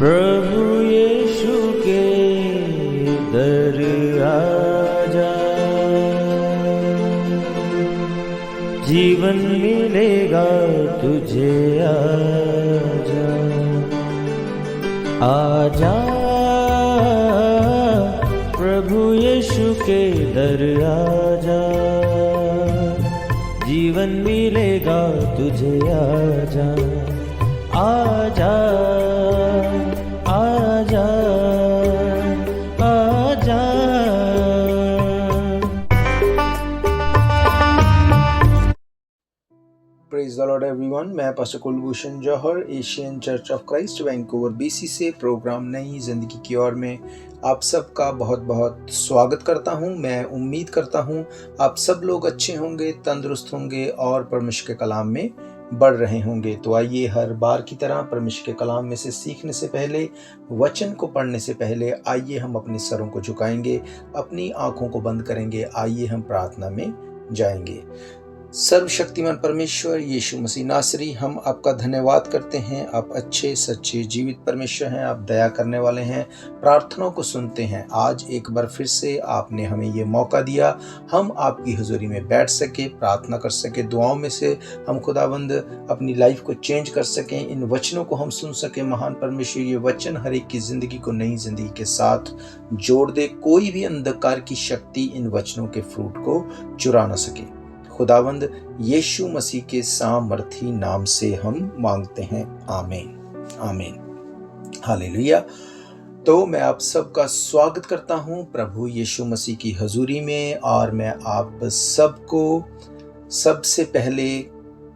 प्रभु यीशु के दर आजा, जीवन मिलेगा तुझे। आजा आजा प्रभु यीशु के दर आजा, जीवन मिलेगा तुझे। आजा आजा आजा आजा। Praise the Lord everyone. मैं pastor Kulbhushan Johar, Asian church of Christ Vancouver BC से प्रोग्राम नई जिंदगी की ओर में आप सबका बहुत बहुत स्वागत करता हूं। मैं उम्मीद करता हूं आप सब लोग अच्छे होंगे, तंदुरुस्त होंगे और परमेश्वर के कलाम में बढ़ रहे होंगे। तो आइए हर बार की तरह परमेश्वर के कलाम में से सीखने से पहले, वचन को पढ़ने से पहले आइए हम अपने सरों को झुकाएंगे, अपनी आंखों को बंद करेंगे। आइए हम प्रार्थना में जाएंगे। सर्वशक्तिमान परमेश्वर यीशु मसीह नासरी, हम आपका धन्यवाद करते हैं। आप अच्छे सच्चे जीवित परमेश्वर हैं, आप दया करने वाले हैं, प्रार्थनाओं को सुनते हैं। आज एक बार फिर से आपने हमें ये मौका दिया, हम आपकी हुजूरी में बैठ सके, प्रार्थना कर सके, दुआओं में से हम खुदावंद अपनी लाइफ को चेंज कर सकें, इन वचनों को हम सुन सकें। महान परमेश्वर, ये वचन हर एक की जिंदगी को नई जिंदगी के साथ जोड़ दे। कोई भी अंधकार की शक्ति इन वचनों के फ्रूट को चुरा न सके। खुदावंद यीशु मसीह के सामर्थी नाम से हम मांगते हैं, आमीन आमीन हालेलुया। तो मैं आप सबका स्वागत करता हूं प्रभु यीशु मसीह की हजूरी में, और मैं आप सबको सबसे पहले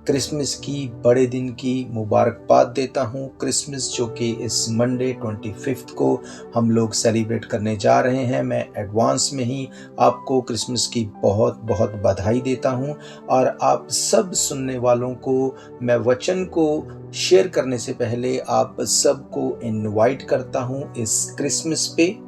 क्रिसमस की बड़े दिन की मुबारकबाद देता हूं। क्रिसमस जो कि इस मंडे 25 को हम लोग सेलिब्रेट करने जा रहे हैं। मैं एडवांस में ही आपको क्रिसमस की बहुत बहुत बधाई देता हूं, और आप सब सुनने वालों को मैं वचन को शेयर करने से पहले आप सबको इनवाइट करता हूं इस क्रिसमस पे,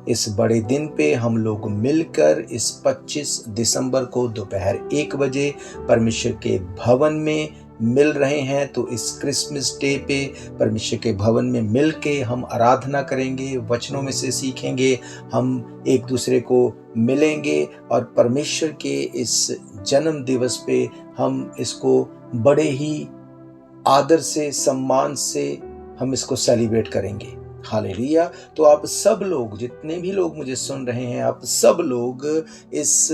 इस बड़े दिन पे हम लोग मिलकर इस 25 दिसंबर को दोपहर 1 बजे परमेश्वर के भवन में मिल रहे हैं। तो इस क्रिसमस डे पे परमेश्वर के भवन में मिल के हम आराधना करेंगे, वचनों में से सीखेंगे, हम एक दूसरे को मिलेंगे, और परमेश्वर के इस जन्म दिवस पे हम इसको बड़े ही आदर से, सम्मान से हम इसको सेलिब्रेट करेंगे। हालेलुया। तो आप सब लोग, जितने भी लोग मुझे सुन रहे हैं, आप सब लोग इस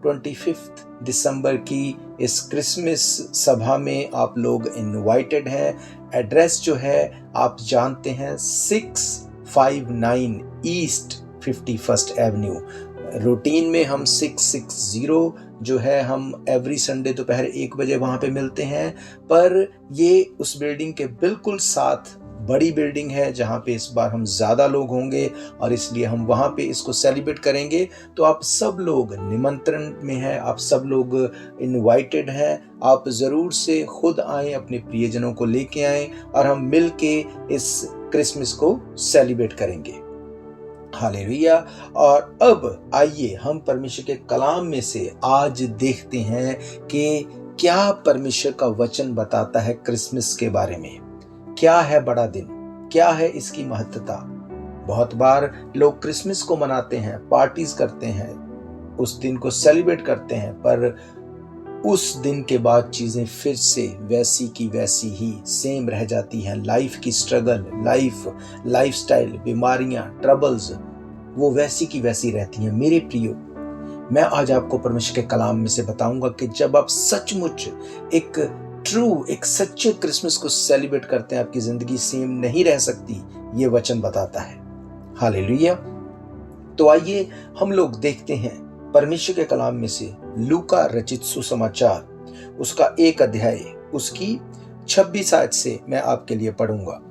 25 दिसंबर की इस क्रिसमस सभा में आप लोग इनवाइटेड हैं। एड्रेस जो है आप जानते हैं, 659 ईस्ट 51st एवेन्यू। रूटीन में हम 660 जो है हम एवरी संडे दोपहर 1 बजे वहां पे मिलते हैं, पर ये उस बिल्डिंग के बिल्कुल साथ बड़ी बिल्डिंग है जहां पे इस बार हम ज्यादा लोग होंगे, और इसलिए हम वहां पे इसको सेलिब्रेट करेंगे। तो आप सब लोग निमंत्रण में हैं, आप सब लोग इनवाइटेड हैं। आप जरूर से खुद आए, अपने प्रियजनों को लेके आए, और हम मिल के इस क्रिसमस को सेलिब्रेट करेंगे। हालेलुया। और अब आइए हम परमेश्वर के कलाम में से आज देखते हैं कि क्या परमेश्वर का वचन बताता है क्रिसमस के बारे में। क्या है बड़ा दिन, क्या है इसकी महत्ता। बहुत बार लोग क्रिसमस को मनाते हैं, पार्टीज करते हैं, उस दिन को सेलिब्रेट करते हैं, पर उस दिन के बाद चीजें फिर से वैसी की वैसी ही सेम रह जाती हैं। लाइफ की स्ट्रगल, लाइफस्टाइल, बीमारियां, ट्रबल्स, वो वैसी की वैसी रहती हैं। मेरे प्रियो, मैं आज आपको परमेश्वर के कलाम में से बताऊंगा कि जब आप सचमुच एक सच्चे क्रिसमस को सेलिब्रेट करते हैं, आपकी जिंदगी सेम नहीं रह सकती। ये वचन बताता है। हालेलुया। तो आइए हम लोग देखते हैं परमेश्वर के कलाम में से लूका रचित सुसमाचार, उसका 1 अध्याय, उसकी 26 आयत से मैं आपके लिए पढ़ूंगा।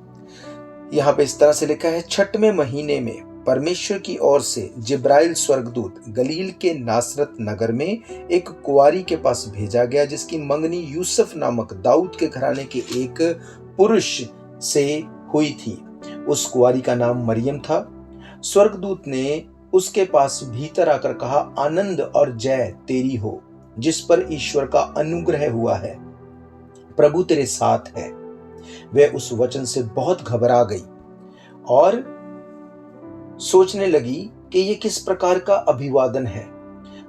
यहाँ पे इस तरह से लिखा है, 6वें महीने में परमेश्वर की ओर से जिब्राइल स्वर्गदूत गलील के नासरत नगर में एक कुंवारी के पास भेजा गया, जिसकी मंगनी यूसुफ नामक दाऊद के घराने के एक पुरुष से हुई थी। उस कुंवारी का नाम मरियम था। स्वर्गदूत ने उसके पास भीतर आकर कहा, आनंद और जय तेरी हो, जिस पर ईश्वर का अनुग्रह हुआ है, प्रभु तेरे साथ है। वह उस वचन से बहुत घबरा गई और सोचने लगी कि ये किस प्रकार का अभिवादन है।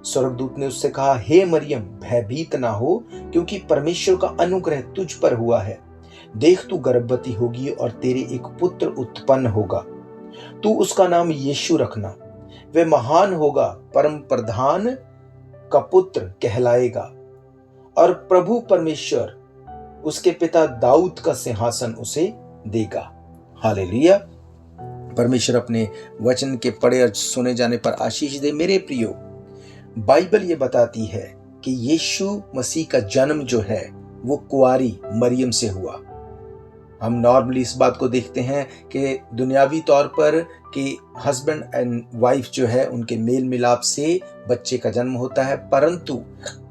स्वर्गदूत ने उससे कहा, हे मरियम, भयभीत ना हो, क्योंकि परमेश्वर का अनुग्रह तुझ पर हुआ है। देख, तू गर्भवती होगी और तेरे एक पुत्र उत्पन्न होगा। तू उसका नाम यीशु रखना। वह महान होगा, परम प्रधान का पुत्र कहलाएगा, और प्रभु परमेश्वर उसके पिता दाऊद का सिंहासन उसे देगा। हालेलुया। परमेश्वर अपने वचन के पढ़े और सुने जाने पर आशीष दे। मेरे प्रियो, बाइबल ये बताती है कि यीशु मसीह का जन्म जो है वो कुंवारी मरियम से हुआ। हम नॉर्मली इस बात को देखते हैं कि दुनियावी तौर पर कि हस्बैंड एंड वाइफ जो है उनके मेल मिलाप से बच्चे का जन्म होता है, परंतु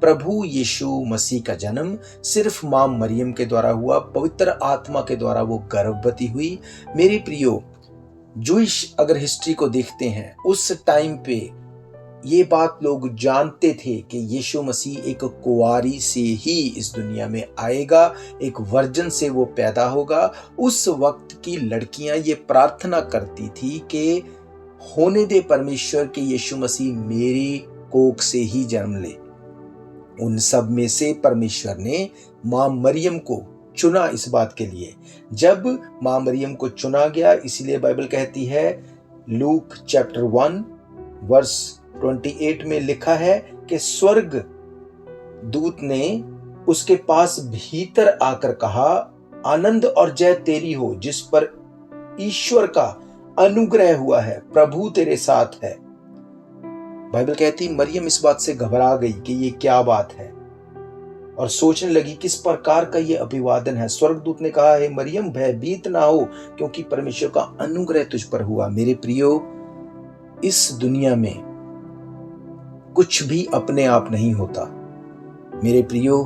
प्रभु यीशु मसीह का जन्म सिर्फ मां मरियम के द्वारा हुआ। पवित्र आत्मा के द्वारा वो गर्भवती हुई। मेरे प्रियो, जूइश अगर हिस्ट्री को देखते हैं, उस टाइम पे ये बात लोग जानते थे कि यीशु मसीह एक कुंवारी से ही इस दुनिया में आएगा, एक वर्जन से वो पैदा होगा। उस वक्त की लड़कियां ये प्रार्थना करती थी कि होने दे परमेश्वर के यीशु मसीह मेरी कोख से ही जन्म ले। उन सब में से परमेश्वर ने मां मरियम को चुना इस बात के लिए। जब मां मरियम को चुना गया, इसलिए बाइबल कहती है, लूक चैप्टर 1 वर्स 28 में लिखा है कि स्वर्ग दूत ने उसके पास भीतर आकर कहा, आनंद और जय तेरी हो, जिस पर ईश्वर का अनुग्रह हुआ है, प्रभु तेरे साथ है। बाइबल कहती मरियम इस बात से घबरा गई कि ये क्या बात है, और सोचने लगी किस प्रकार का ये अभिवादन है। स्वर्गदूत ने कहा, हे मरियम, भयभीत ना हो, क्योंकि परमेश्वर का अनुग्रह तुझ पर हुआ। मेरे प्रियो, इस दुनिया में कुछ भी अपने आप नहीं होता। मेरे प्रियो,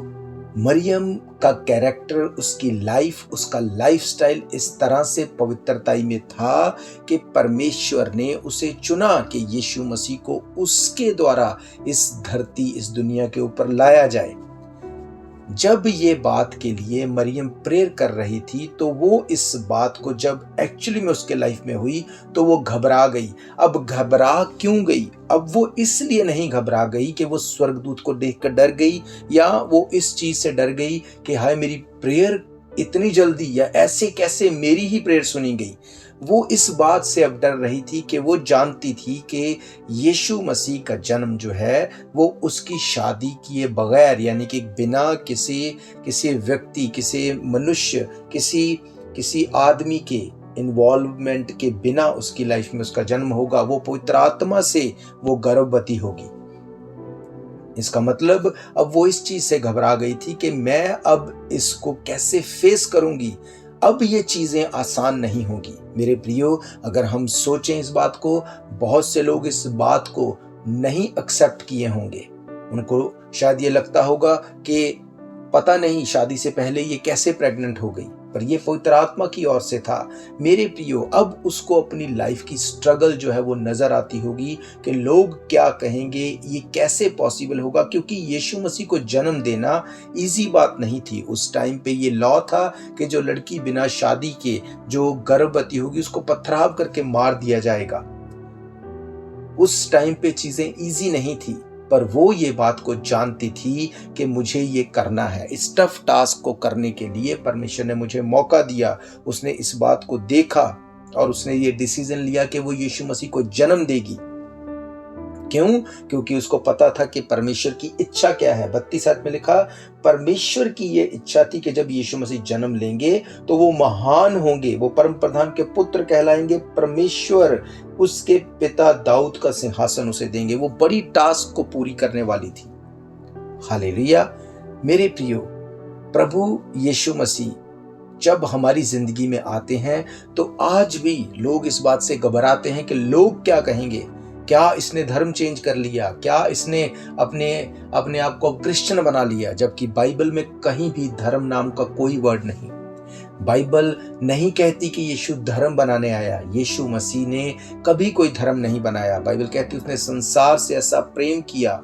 मरियम का कैरेक्टर, उसकी लाइफ, उसका लाइफस्टाइल इस तरह से पवित्रताई में था कि परमेश्वर ने उसे चुना कि यीशु मसीह को उसके द्वारा इस धरती, इस दुनिया के ऊपर लाया जाए। जब ये बात के लिए मरियम प्रेयर कर रही थी, तो वो इस बात को जब एक्चुअली में उसके लाइफ में हुई तो वो घबरा गई। अब घबरा क्यों गई? अब वो इसलिए नहीं घबरा गई कि वो स्वर्गदूत को देखकर डर गई, या वो इस चीज से डर गई कि हाय मेरी प्रेयर इतनी जल्दी, या ऐसे कैसे मेरी ही प्रेयर सुनी गई। वो इस बात से अब डर रही थी कि वो जानती थी कि यीशु मसीह का जन्म जो है वो उसकी शादी किए बगैर, यानी कि बिना किसी व्यक्ति, किसी मनुष्य, किसी आदमी के इन्वॉल्वमेंट के बिना उसकी लाइफ में उसका जन्म होगा। वो पवित्र आत्मा से वो गर्भवती होगी। इसका मतलब अब वो इस चीज से घबरा गई थी कि मैं अब इसको कैसे फेस करूंगी। अब ये चीजें आसान नहीं होगी। मेरे प्रियो, अगर हम सोचें इस बात को, बहुत से लोग इस बात को नहीं एक्सेप्ट किए होंगे। उनको शायद ये लगता होगा कि पता नहीं शादी से पहले ये कैसे प्रेग्नेंट हो गई, पर ये पवित्र आत्मा की ओर से था। मेरे प्रियो, अब उसको अपनी लाइफ की स्ट्रगल जो है वो नजर आती होगी कि लोग क्या कहेंगे, ये कैसे पॉसिबल होगा, क्योंकि यीशु मसीह को जन्म देना इजी बात नहीं थी। उस टाइम पे ये लॉ था कि जो लड़की बिना शादी के जो गर्भवती होगी उसको पथराव करके मार दिया जाएगा। उस टाइम पे चीजें इजी नहीं थी, पर वो ये बात को जानती थी कि मुझे ये करना है। इस टफ टास्क को करने के लिए परमेश्वर ने मुझे मौका दिया। उसने इस बात को देखा और उसने ये डिसीजन लिया कि वो यीशु मसीह को जन्म देगी। क्यों? क्योंकि उसको पता था कि परमेश्वर की इच्छा क्या है। 32 में लिखा, परमेश्वर की ये इच्छा थी कि जब यीशु मसीह जन्म लेंगे तो वो महान होंगे, वो परम प्रधान के पुत्र कहलाएंगे, परमेश्वर उसके पिता दाऊद का सिंहासन उसे देंगे। वो बड़ी टास्क को पूरी करने वाली थी। हालेलुया। मेरे प्रियो, प्रभु यीशु मसीह जब हमारी जिंदगी में आते हैं तो आज भी लोग इस बात से घबराते हैं कि लोग क्या कहेंगे, क्या इसने धर्म चेंज कर लिया, क्या इसने अपने आप को क्रिश्चियन बना लिया। जबकि बाइबल में कहीं भी धर्म नाम का कोई वर्ड नहीं। बाइबल नहीं कहती कि यीशु धर्म बनाने आया। यीशु मसीह ने कभी कोई धर्म नहीं बनाया। बाइबल कहती उसने संसार से ऐसा प्रेम किया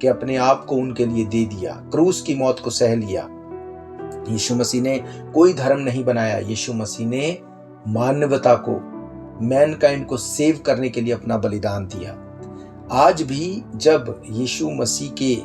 कि अपने आप को उनके लिए दे दिया, क्रूस की मौत को सह लिया। यीशु मसीह ने कोई धर्म नहीं बनाया। यीशु मसीह ने मानवता को मैनकाइंड को सेव करने के लिए अपना बलिदान दिया। आज भी जब यीशु मसीह के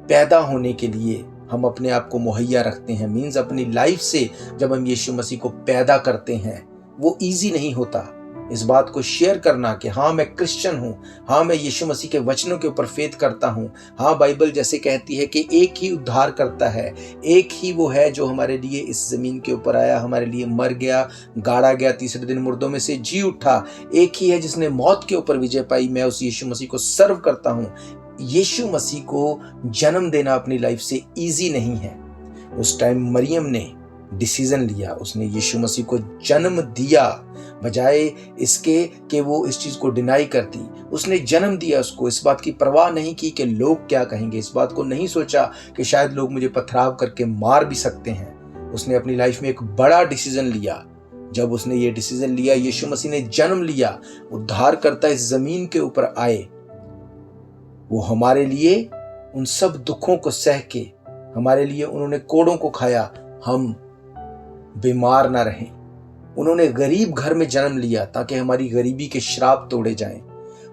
पैदा होने के लिए हम अपने आप को मुहैया रखते हैं, मीन्स अपनी लाइफ से जब हम यीशु मसीह को पैदा करते हैं, वो इजी नहीं होता इस बात को शेयर करना कि हाँ मैं क्रिश्चियन हूँ, हाँ मैं यीशु मसीह के वचनों के ऊपर फेथ करता हूँ, हाँ बाइबल जैसे कहती है कि एक ही उद्धार करता है, एक ही वो है जो हमारे लिए इस जमीन के ऊपर आया, हमारे लिए मर गया, गाड़ा गया, तीसरे दिन मुर्दों में से जी उठा, एक ही है जिसने मौत के ऊपर विजय पाई। मैं उस यीशु मसीह को सर्व करता हूँ। यीशु मसीह को जन्म देना अपनी लाइफ से इजी नहीं है। उस टाइम मरियम ने डिसीजन लिया, उसने यीशु मसीह को जन्म दिया, बजाय इसके कि वो इस चीज को डिनाई करती। उसने जन्म दिया उसको, इस बात की परवाह नहीं की कि लोग क्या कहेंगे, इस बात को नहीं सोचा कि शायद लोग मुझे पथराव करके मार भी सकते हैं। उसने अपनी लाइफ में एक बड़ा डिसीजन लिया। जब उसने ये डिसीजन लिया, यीशु मसीह ने जन्म लिया, उद्धार करता इस जमीन के ऊपर आए, वो हमारे लिए उन सब दुखों को सह के, हमारे लिए उन्होंने कोड़ों को खाया, हम बीमार ना रहें। उन्होंने गरीब घर में जन्म लिया ताकि हमारी गरीबी के श्राप तोड़े जाएं।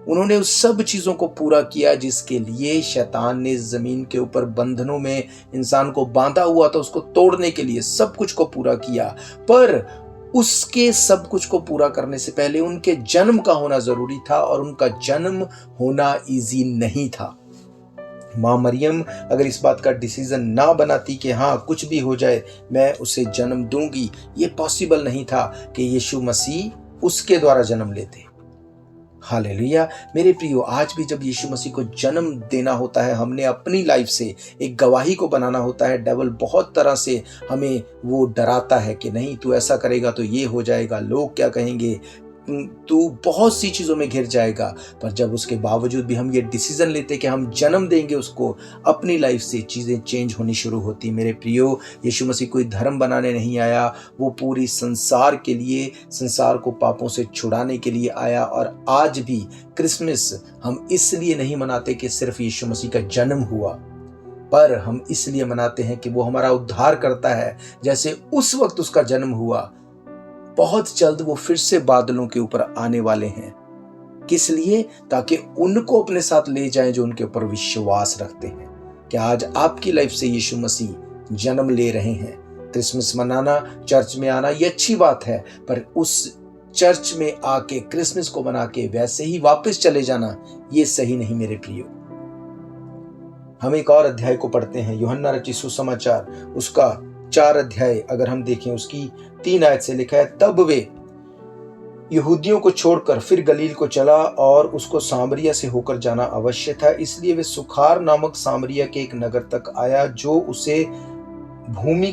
उन्होंने उस सब चीजों को पूरा किया जिसके लिए शैतान ने जमीन के ऊपर बंधनों में इंसान को बांधा हुआ था, उसको तोड़ने के लिए सब कुछ को पूरा किया। पर उसके सब कुछ को पूरा करने से पहले उनके जन्म का होना जरूरी था, और उनका जन्म होना इजी नहीं था। माँ मरियम अगर इस बात का डिसीजन ना बनाती कि हाँ कुछ भी हो जाए मैं उसे जन्म दूंगी, ये पॉसिबल नहीं था कि यीशु मसीह उसके द्वारा जन्म लेते। हालेलुया। मेरे प्रियो, आज भी जब यीशु मसीह को जन्म देना होता है, हमने अपनी लाइफ से एक गवाही को बनाना होता है। डेविल बहुत तरह से हमें वो डराता है कि नहीं तू ऐसा करेगा तो ये हो जाएगा, लोग क्या कहेंगे, तू बहुत सी चीज़ों में घिर जाएगा। पर जब उसके बावजूद भी हम ये डिसीजन लेते कि हम जन्म देंगे उसको, अपनी लाइफ से चीज़ें चेंज होनी शुरू होती। मेरे प्रियो, यीशु मसीह कोई धर्म बनाने नहीं आया, वो पूरी संसार के लिए, संसार को पापों से छुड़ाने के लिए आया। और आज भी क्रिसमस हम इसलिए नहीं मनाते कि सिर्फ यीशु मसीह का जन्म हुआ, पर हम इसलिए मनाते हैं कि वो हमारा उद्धार करता है। जैसे उस वक्त उसका जन्म हुआ, बहुत जल्द वो फिर से बादलों के ऊपर आने वाले हैं। किस लिए? ताकि उनको अपने साथ ले जाएं जो उनके ऊपर विश्वास रखते हैं। क्या आज आपकी लाइफ से यीशु मसीह जन्म ले रहे हैं? क्रिसमस मनाना, चर्च में आना ये अच्छी बात है, पर उस चर्च में आके क्रिसमस को मना के वैसे ही वापस चले जाना ये सही नहीं मेरे प्रियो। हम एक और अध्याय को पढ़ते हैं, यूहन्ना रचित सुसमाचार, उसका 4 अध्याय अगर हम देखें, उसकी 3 आयत से लिखा है, तब वे यहूदियों को छोड़कर फिर गलील को चला और उसको सामरिया से होकर जाना अवश्य था। इसलिए वे सुखार नामक सामरिया के एक नगर तक आया जो उस भूमि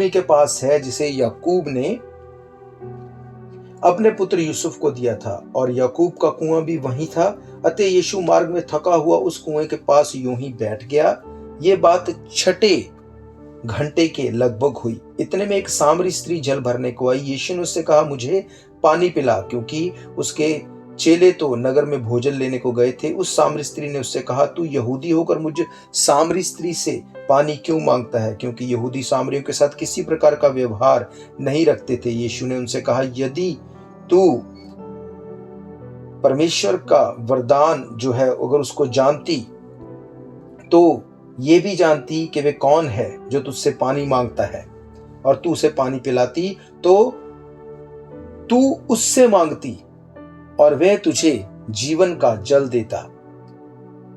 के पास है जिसे याकूब ने अपने पुत्र यूसुफ को दिया था, और याकूब का कुआं भी वहीं था। अतः यीशु मार्ग में थका हुआ उस कुएं के पास यूं ही बैठ गया। ये बात 6 घंटे के लगभग हुई। इतने में एक सामरी स्त्री जल भरने को आई। यीशु ने उससे कहा, मुझे पानी पिला, क्योंकि उसके चेले तो नगर में भोजन लेने को गए थे। उस सामरी स्त्री ने उससे कहा, तू यहूदी होकर मुझे सामरी स्त्री से पानी क्यों मांगता है? क्योंकि यहूदी सामरियों के साथ किसी प्रकार का व्यवहार नहीं रखते थे। यीशु ने उनसे कहा, यदि तू परमेश्वर का वरदान जो है अगर उसको जानती तो ये भी जानती कि वे कौन है जो तुझसे पानी मांगता है, और तू उसे पानी पिलाती तो तू उससे मांगती और वह तुझे जीवन का जल देता।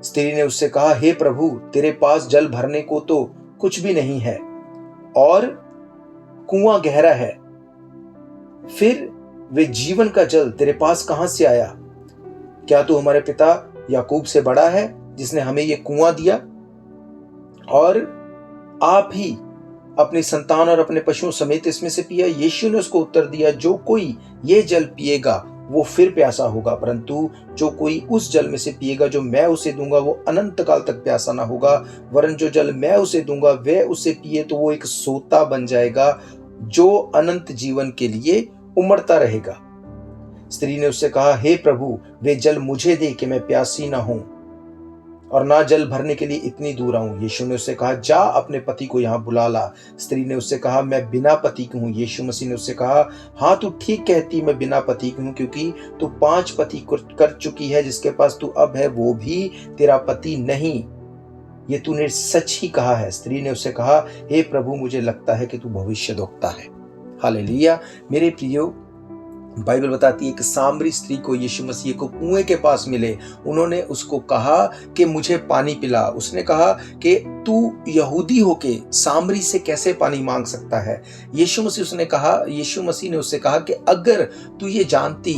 स्त्री ने उससे कहा, हे प्रभु, तेरे पास जल भरने को तो कुछ भी नहीं है और कुआं गहरा है, फिर वे जीवन का जल तेरे पास कहां से आया? क्या तू हमारे पिता याकूब से बड़ा है जिसने हमें ये कुआं दिया, और आप ही अपनी संतान और अपने पशुओं समेत इसमें से पिया? यीशु ने उसको उत्तर दिया, जो कोई ये जल पिएगा वो फिर प्यासा होगा, परंतु जो कोई उस जल में से पिएगा जो मैं उसे दूंगा वो अनंत काल तक प्यासा ना होगा, वरन जो जल मैं उसे दूंगा वह उसे पिए तो वो एक सोता बन जाएगा जो अनंत जीवन के लिए उमड़ता रहेगा। स्त्री ने उससे कहा, हे प्रभु, वे जल मुझे दे कि मैं प्यासी ना हूं और ना जल भरने के लिए इतनी दूर आऊं। यीशु ने उससे कहा, जा अपने पति को यहाँ बुला ला। स्त्री ने उससे कहा, मैं बिना पति की हूँ। यीशु मसीह ने उससे कहा, हाँ तू ठीक कहती, मैं बिना पति की हूँ, क्योंकि तू 5 पति कर चुकी है। जिसके पास तू अब है वो भी तेरा पति नहीं। ये तूने सच ही कहा है। स्त्री ने उससे कहा, हे प्रभु, मुझे लगता है कि तू भविष्यद्वक्ता है। हालेलुया। मेरे प्रियो, बाइबल बताती है कि सामरी स्त्री को यीशु मसीह को कुएं के पास मिले। उन्होंने उसको कहा कि मुझे पानी पिला। उसने कहा कि तू यहूदी होके सामरी से कैसे पानी मांग सकता है। यीशु मसीह ने उससे कहा कि अगर तू ये जानती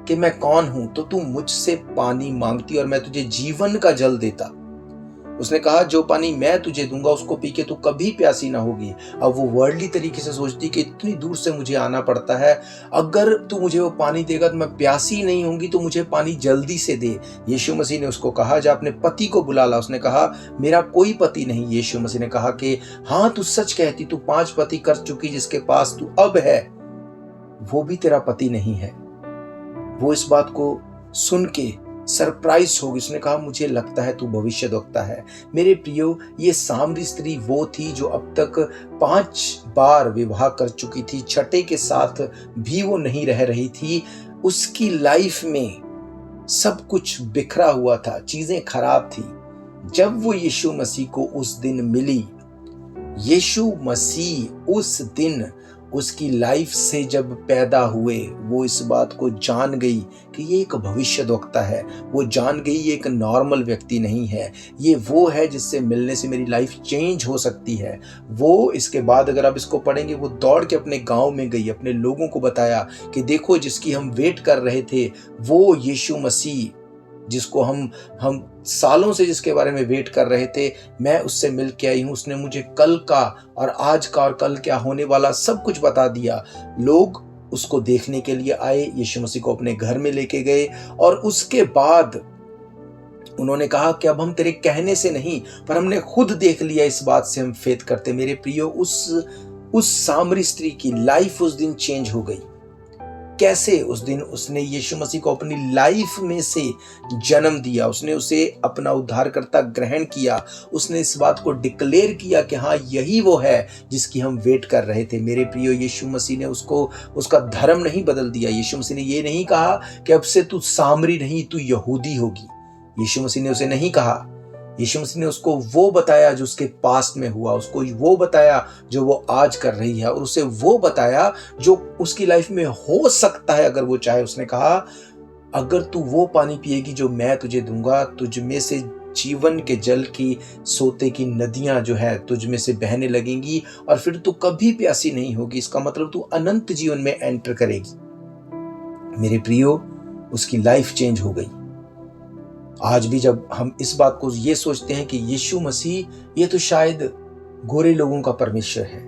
कि मैं कौन हूं तो तू मुझसे पानी मांगती और मैं तुझे जीवन का जल देता। उसने कहा, जो पानी मैं तुझे दूंगा उसको पी के तू कभी प्यासी ना होगी। अब वो वर्ल्डली तरीके से सोचती कि इतनी दूर से मुझे आना पड़ता है, अगर तू मुझे वो पानी देगा तो मैं प्यासी नहीं होंगी, तो मुझे पानी जल्दी से दे। यीशु मसीह ने उसको कहा, जा अपने पति को बुला ला। उसने कहा, मेरा कोई पति नहीं। यीशु मसीह ने कहा कि हाँ तू सच कहती, तू 5 पति कर चुकी, जिसके पास तू अब है वो भी तेरा पति नहीं है। वो इस बात को सुन के सरप्राइज होगी। उसने कहा, मुझे लगता है तू भविष्यद्वक्ता है। मेरे प्रियो, ये सामरी स्त्री वो थी जो अब तक 5 बार विवाह कर चुकी थी, छठे के साथ भी वो नहीं रह रही थी। उसकी लाइफ में सब कुछ बिखरा हुआ था, चीजें खराब थी। जब वो यीशु मसीह को उस दिन मिली, यीशु मसीह उस दिन उसकी लाइफ से जब पैदा हुए, वो इस बात को जान गई कि ये एक भविष्यद्वक्ता है। वो जान गई ये एक नॉर्मल व्यक्ति नहीं है, ये वो है जिससे मिलने से मेरी लाइफ चेंज हो सकती है। वो इसके बाद अगर आप इसको पढ़ेंगे, वो दौड़ के अपने गांव में गई, अपने लोगों को बताया कि देखो, जिसकी हम वेट कर रहे थे वो यीशु मसीह, जिसको हम सालों से जिसके बारे में वेट कर रहे थे, मैं उससे मिल के आई हूँ। उसने मुझे कल का और आज का और कल क्या होने वाला सब कुछ बता दिया। लोग उसको देखने के लिए आए, यीशु मसीह को अपने घर में लेके गए और उसके बाद उन्होंने कहा कि अब हम तेरे कहने से नहीं पर हमने खुद देख लिया, इस बात से हम फेथ करते। मेरे प्रियो, उस सामरी स्त्री की लाइफ उस दिन चेंज हो गई। कैसे? उस दिन उसने यीशु मसीह को अपनी लाइफ में से जन्म दिया, उसने उसे अपना उद्धारकर्ता ग्रहण किया, उसने इस बात को डिक्लेयर किया कि हाँ यही वो है जिसकी हम वेट कर रहे थे। मेरे प्रियो, यीशु मसीह ने उसका धर्म नहीं बदल दिया। यीशु मसीह ने ये नहीं कहा कि अब से तू सामरी नहीं, तू यहूदी होगी। यीशु मसीह ने उसे नहीं कहा। यीशु मसीह ने उसको वो बताया जो उसके पास्ट में हुआ, उसको वो बताया जो वो आज कर रही है, और उसे वो बताया जो उसकी लाइफ में हो सकता है अगर वो चाहे। उसने कहा, अगर तू वो पानी पिएगी जो मैं तुझे दूंगा, तुझ में से जीवन के जल की, सोते की नदियां जो है तुझ में से बहने लगेंगी और फिर तू कभी प्यासी नहीं होगी। इसका मतलब तू अनंत जीवन में एंटर करेगी। मेरे प्रियो, उसकी लाइफ चेंज हो गई। आज भी जब हम इस बात को ये सोचते हैं कि यीशु मसीह ये तो शायद गोरे लोगों का परमेश्वर है,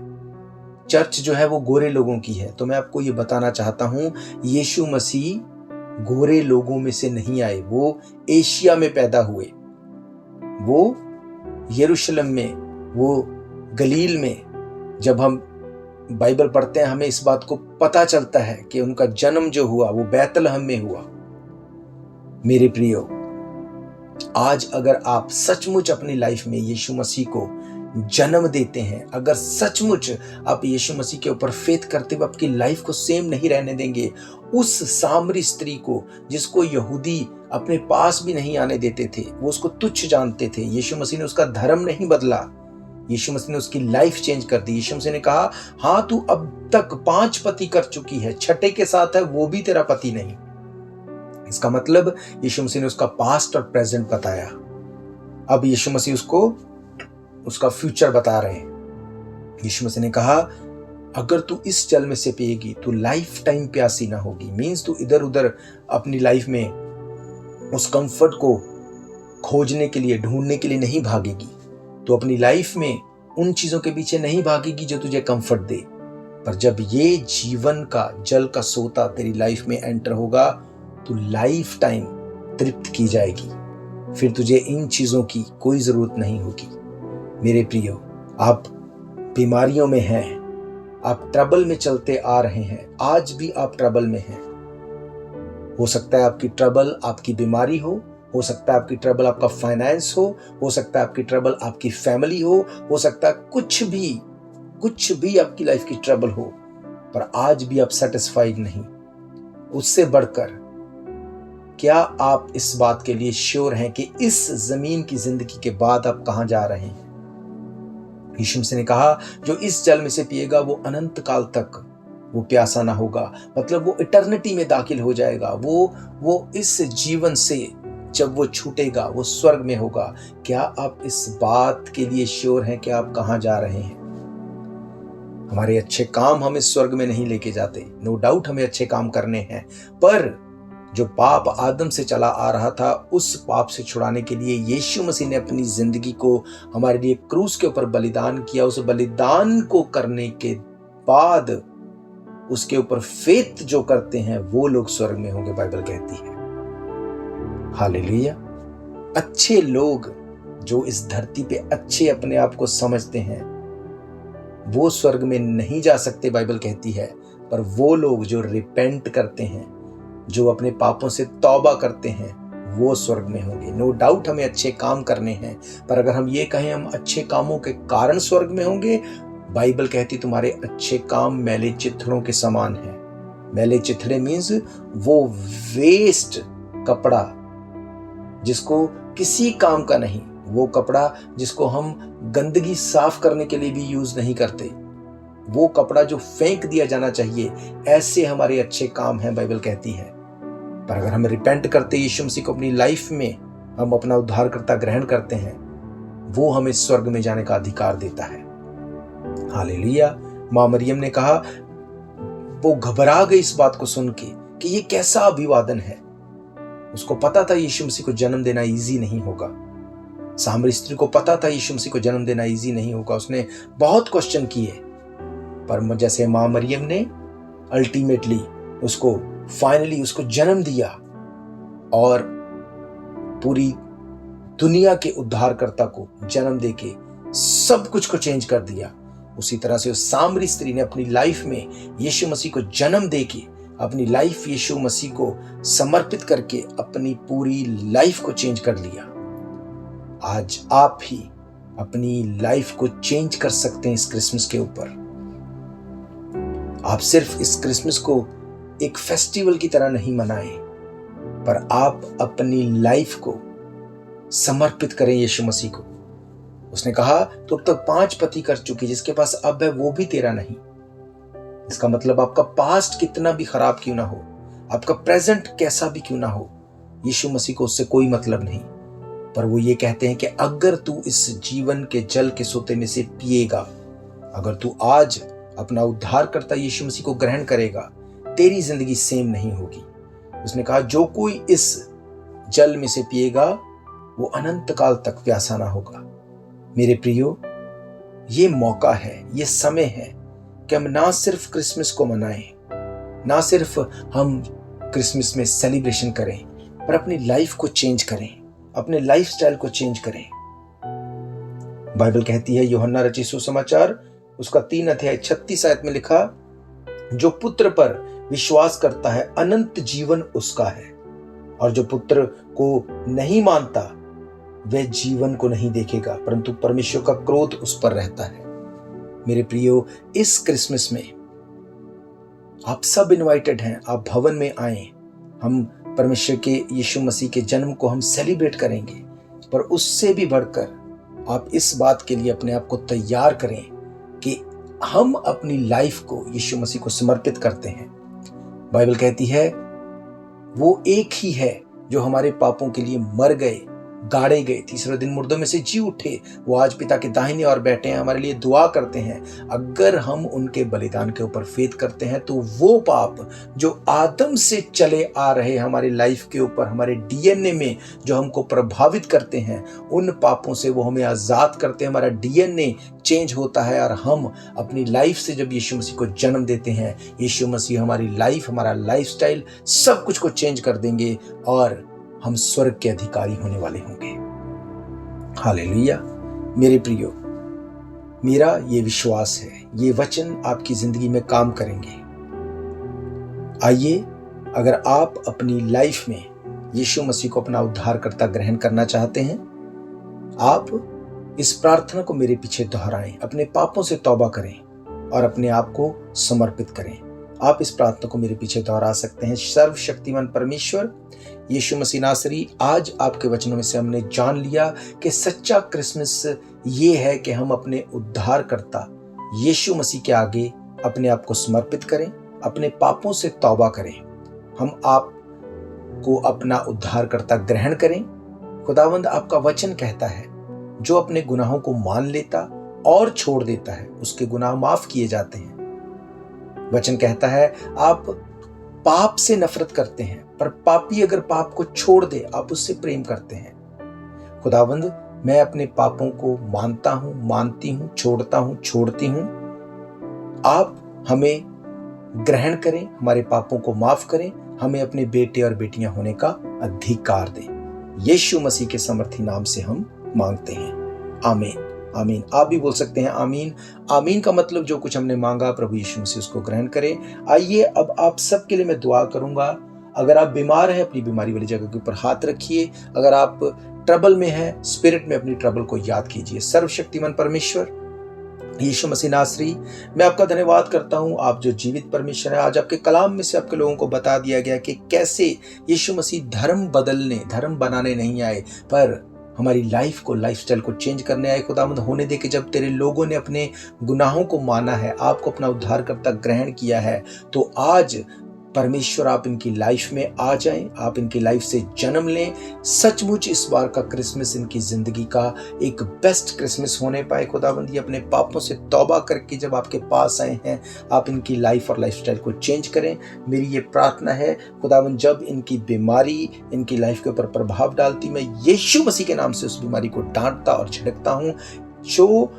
चर्च जो है वो गोरे लोगों की है, तो मैं आपको ये बताना चाहता हूं, यीशु मसीह गोरे लोगों में से नहीं आए। वो एशिया में पैदा हुए, वो यरूशलेम में, वो गलील में। जब हम बाइबल पढ़ते हैं हमें इस बात को पता चलता है कि उनका जन्म जो हुआ वो बैतलहम में हुआ। मेरे प्रियो, आज अगर आप सचमुच अपनी लाइफ में यीशु मसीह को जन्म देते हैं, अगर सचमुच आप यीशु मसीह के ऊपर फेथ करते हुए आपकी लाइफ को सेम नहीं रहने देंगे, उस सामरी स्त्री को जिसको यहूदी अपने पास भी नहीं आने देते थे, वो उसको तुच्छ जानते थे, यीशु मसीह ने उसका धर्म नहीं बदला, यीशु मसीह ने उसकी लाइफ चेंज कर दी। यीशु मसीह ने कहा, हाँ तू अब तक 5 पति कर चुकी है, छठे के साथ है वो भी तेरा पति नहीं। इसका मतलब यीशु मसीह ने उसका पास्ट और प्रेजेंट बताया। अब यीशु मसीह उसको उसका फ्यूचर बता रहे हैं। यीशु मसीह ने कहा, अगर तू इस जल में से पिएगी तो लाइफ टाइम प्यासी ना होगी। मीन्स तू इधर उधर अपनी लाइफ में उस कंफर्ट को खोजने के लिए, ढूंढने के लिए नहीं भागेगी। तो अपनी लाइफ में उन चीजों के पीछे नहीं भागेगी जो तुझे कंफर्ट दे, पर जब ये जीवन का जल का सोता तेरी लाइफ में एंटर होगा तो लाइफ टाइम तृप्त की जाएगी, फिर तुझे इन चीजों की कोई जरूरत नहीं होगी। मेरे प्रियो, आप बीमारियों में हैं, आप ट्रबल में चलते आ रहे हैं, आज भी आप ट्रबल में हैं। हो सकता है आपकी ट्रबल, आपकी बीमारी हो हो सकता है आपकी ट्रबल आपका फाइनेंस हो सकता है आपकी ट्रबल आपकी फैमिली हो सकता है कुछ भी आपकी लाइफ की ट्रबल हो, पर आज भी आप सेटिस्फाइड नहीं। उससे बढ़कर क्या आप इस बात के लिए श्योर हैं कि इस जमीन की जिंदगी के बाद आप कहां जा रहे हैं? यीशु मसीह ने कहा, जो इस जल में से पिएगा वो अनंत काल तक वो प्यासा ना होगा, मतलब वो इटर्निटी में दाखिल हो जाएगा। वो इस जीवन से जब वो छूटेगा वो स्वर्ग में होगा। क्या आप इस बात के लिए श्योर हैं कि आप कहां जा रहे हैं? हमारे अच्छे काम हमें स्वर्ग में नहीं लेके जाते, नो डाउट हमें अच्छे काम करने हैं, पर जो पाप आदम से चला आ रहा था उस पाप से छुड़ाने के लिए यीशु मसीह ने अपनी जिंदगी को हमारे लिए क्रूस के ऊपर बलिदान किया। उस बलिदान को करने के बाद उसके ऊपर फेथ जो करते हैं वो लोग स्वर्ग में होंगे, बाइबल कहती है। हालेलुया। अच्छे लोग जो इस धरती पे अच्छे अपने आप को समझते हैं वो स्वर्ग में नहीं जा सकते, बाइबल कहती है, पर वो लोग जो रिपेंट करते हैं, जो अपने पापों से तौबा करते हैं, वो स्वर्ग में होंगे। नो डाउट हमें अच्छे काम करने हैं, पर अगर हम ये कहें हम अच्छे कामों के कारण स्वर्ग में होंगे, बाइबल कहती तुम्हारे अच्छे काम मैले चिथड़ों के समान हैं। मैले चिथड़े मीन्स वो वेस्ट कपड़ा जिसको किसी काम का नहीं, वो कपड़ा जिसको हम गंदगी साफ करने के लिए भी यूज नहीं करते, वो कपड़ा जो फेंक दिया जाना चाहिए, ऐसे हमारे अच्छे काम हैं, बाइबल कहती है। पर अगर हम रिपेंट करते, यीशु मसीह को अपनी लाइफ में हम अपना उद्धारकर्ता ग्रहण करते हैं, वो हमें स्वर्ग में जाने का अधिकार देता है। हालेलुया। मां मरियम ने कहा, वो घबरा गई इस बात को सुन के कि ये कैसा अभिवादन है। उसको पता था यीशु मसीह को जन्म देना इजी नहीं होगा। सामरी स्त्री को पता था यीशु मसीह को जन्म देना इजी नहीं होगा। उसने बहुत क्वेश्चन किए, पर जैसे मां मरियम ने अल्टीमेटली फाइनली उसको जन्म दिया और पूरी दुनिया के उद्धारकर्ता को जन्म देके सब कुछ को चेंज कर दिया, उसी तरह से उस सामरी स्त्री ने अपनी लाइफ में यीशु मसीह को जन्म देके अपनी लाइफ यीशु मसीह को समर्पित करके अपनी पूरी लाइफ को चेंज कर लिया। आज आप ही अपनी लाइफ को चेंज कर सकते हैं इस क्रिसमस के ऊपर। आप सिर्फ इस क्रिसमस को एक फेस्टिवल की तरह नहीं मनाएं, पर आप अपनी लाइफ को समर्पित करें यीशु मसीह को। उसने कहा, तो अब तक 5 पति कर चुकी, जिसके पास अब है वो भी तेरा नहीं। इसका मतलब आपका पास्ट कितना भी खराब क्यों ना हो, आपका प्रेजेंट कैसा भी क्यों ना हो, यीशु मसीह को उससे कोई मतलब नहीं। पर वो ये कहते हैं कि अगर तू इस जीवन के जल के सोते में से पिएगा, अगर तू आज अपना उद्धारकर्ता यीशु मसीह को ग्रहण करेगा, तेरी जिंदगी सेम नहीं होगी। उसने कहा, जो कोई इस जल में से पिएगा वो अनंत काल तक प्यासा ना होगा। मेरे प्रियो, ये मौका है, ये समय है कि हम ना सिर्फ क्रिसमस को मनाएं, ना सिर्फ हम क्रिसमस में सेलिब्रेशन करें, पर अपनी लाइफ को चेंज करें, अपने लाइफस्टाइल को चेंज करें। बाइबल कहती है, यूहन्ना रचित सुसमाचार उसका 3 अध्याय 36 आयत में लिखा, जो पुत्र पर विश्वास करता है अनंत जीवन उसका है, और जो पुत्र को नहीं मानता वह जीवन को नहीं देखेगा, परंतु परमेश्वर का क्रोध उस पर रहता है। मेरे प्रियो, इस क्रिसमस में आप सब इनवाइटेड हैं, आप भवन में आए। हम परमेश्वर के यीशु मसीह के जन्म को हम सेलिब्रेट करेंगे, पर उससे भी बढ़कर आप इस बात के लिए अपने आप को तैयार करें कि हम अपनी लाइफ को यीशु मसीह को समर्पित करते हैं। बाइबल कहती है, वो एक ही है जो हमारे पापों के लिए मर गए, गाड़े गए, तीसरे दिन मुर्दों में से जी उठे, वो आज पिता के दाहिने और बैठे हैं, हमारे लिए दुआ करते हैं। अगर हम उनके बलिदान के ऊपर फेथ करते हैं तो वो पाप जो आदम से चले आ रहे हमारी लाइफ के ऊपर, हमारे डीएनए में जो हमको प्रभावित करते हैं, उन पापों से वो हमें आजाद करते हैं। हमारा डीएनए चेंज होता है और हम अपनी लाइफ से जब यीशु मसीह को जन्म देते हैं, यीशु मसीह हमारी लाइफ, हमारा लाइफस्टाइल, सब कुछ को चेंज कर देंगे और हम स्वर्ग के अधिकारी होने वाले होंगे। हालेलुया। मेरे प्रियो, मेरा ये विश्वास है, ये वचन आपकी जिंदगी में काम करेंगे। आइए, अगर आप अपनी लाइफ में यीशु मसीह को अपना उद्धारकर्ता ग्रहण करना चाहते हैं, आप इस प्रार्थना को मेरे पीछे दोहराएं, अपने पापों से तौबा करें और अपने आप को समर्पित करें। आप इस प्रार्थना को मेरे पीछे दोहरा सकते हैं। सर्वशक्तिमान परमेश्वर यीशु मसीह नासरी, आज आपके वचनों में से हमने जान लिया कि सच्चा क्रिसमस ये है कि हम अपने उद्धारकर्ता यीशु मसीह के आगे अपने आप को समर्पित करें, अपने पापों से तौबा करें, हम आप को अपना उद्धारकर्ता ग्रहण करें। खुदावंद, आपका वचन कहता है जो अपने गुनाहों को मान लेता और छोड़ देता है उसके गुनाह माफ किए जाते हैं। वचन कहता है आप पाप से नफरत करते हैं, पर पापी अगर पाप को छोड़ दे आप उससे प्रेम करते हैं। खुदावंद, मैं अपने पापों को मानता हूं, मानती हूं, छोड़ता हूं, छोड़ती हूं। आप हमें ग्रहण करें, हमारे पापों को माफ करें, हमें अपने बेटे और बेटियां होने का अधिकार दें। यीशु मसीह के समर्थी नाम से हम मांगते हैं, आमीन आमीन। आप भी बोल सकते हैं आमीन। आमीन का मतलब जो कुछ हमने मांगा प्रभु यीशु मसीह उसको ग्रहण करें। आइए अब आप सबके लिए मैं दुआ करूंगा। अगर आप बीमार हैं अपनी बीमारी वाली जगह के ऊपर हाथ रखिए। अगर आप ट्रबल में हैं, स्पिरिट में अपनी ट्रबल को याद कीजिए। सर्वशक्तिमान परमेश्वर यीशु मसीह नासरी, मैं आपका धन्यवाद करता हूं, आप जो जीवित परमेश्वर है। आज आपके कलाम में से आपके लोगों को बता दिया गया कि कैसे यीशु मसीह धर्म बदलने, धर्म बनाने नहीं आए, पर हमारी लाइफ को, लाइफस्टाइल को चेंज करने आए। खुदावंद, होने दे कि जब तेरे लोगों ने अपने गुनाहों को माना है, आपको अपना उद्धारकर्ता ग्रहण किया है, तो आज परमेश्वर आप इनकी लाइफ में आ जाएं, आप इनकी लाइफ से जन्म लें। सचमुच इस बार का क्रिसमस इनकी जिंदगी का एक बेस्ट क्रिसमस होने पाए। खुदावंद, ये अपने पापों से तौबा करके जब आपके पास आए हैं, आप इनकी लाइफ और लाइफस्टाइल को चेंज करें। मेरी ये प्रार्थना है खुदावंद, जब इनकी बीमारी इनकी लाइफ के ऊपर प्रभाव डालती, मैं यीशु मसीह के नाम से उस बीमारी को डांटता और झिड़कता हूँ। जो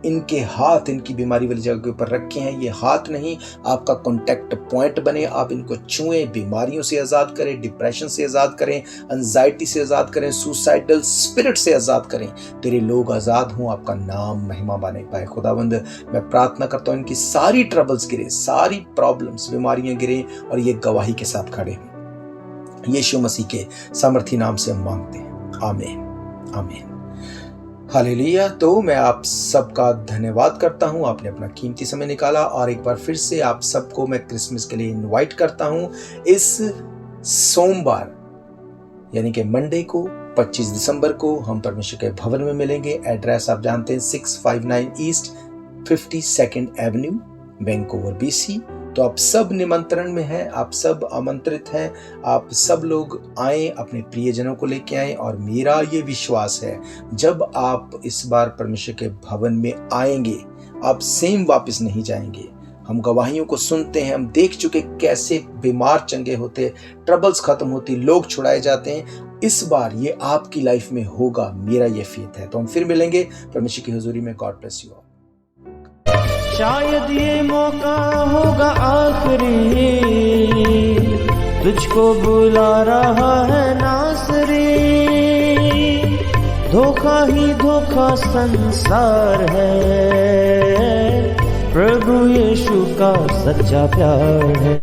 इनके हाथ इनकी बीमारी वाली जगह के ऊपर रखे हैं, ये हाथ नहीं आपका कॉन्टैक्ट पॉइंट बने। आप इनको छुएं, बीमारियों से आज़ाद करें, डिप्रेशन से आज़ाद करें, एंजाइटी से आज़ाद करें, सुसाइडल स्पिरिट से आज़ाद करें। तेरे लोग आज़ाद हों, आपका नाम महिमा बने पाए। खुदावंद, मैं प्रार्थना करता हूँ इनकी सारी ट्रबल्स गिरे, सारी प्रॉब्लम्स, बीमारियां गिरे और ये गवाही के साथ खड़े हों। यीशु मसीह के सामर्थी नाम से हम मांगते हैं, आमीन आमीन। हालेलुया। तो मैं आप सबका धन्यवाद करता हूं, आपने अपना कीमती समय निकाला और एक बार फिर से आप सबको मैं क्रिसमस के लिए इनवाइट करता हूं। इस सोमवार यानी कि मंडे को 25 दिसंबर को हम परमेश्वर के भवन में मिलेंगे। एड्रेस आप जानते हैं, 659 east 52nd Avenue, Vancouver BC। तो आप सब निमंत्रण में हैं, आप सब आमंत्रित हैं। आप सब लोग आएं, अपने प्रियजनों को लेके आएं। और मेरा ये विश्वास है जब आप इस बार परमेश्वर के भवन में आएंगे, आप सेम वापस नहीं जाएंगे। हम गवाहियों को सुनते हैं, हम देख चुके कैसे बीमार चंगे होते, ट्रबल्स खत्म होती, लोग छुड़ाए जाते हैं। इस बार ये आपकी लाइफ में होगा, मेरा ये फेथ है। तो हम फिर मिलेंगे परमेश्वर की हुजूरी में। God bless you. शायद ये मौका होगा आखिरी, तुझको बुला रहा है नासरी। धोखा ही धोखा संसार है, प्रभु यीशु का सच्चा प्यार है।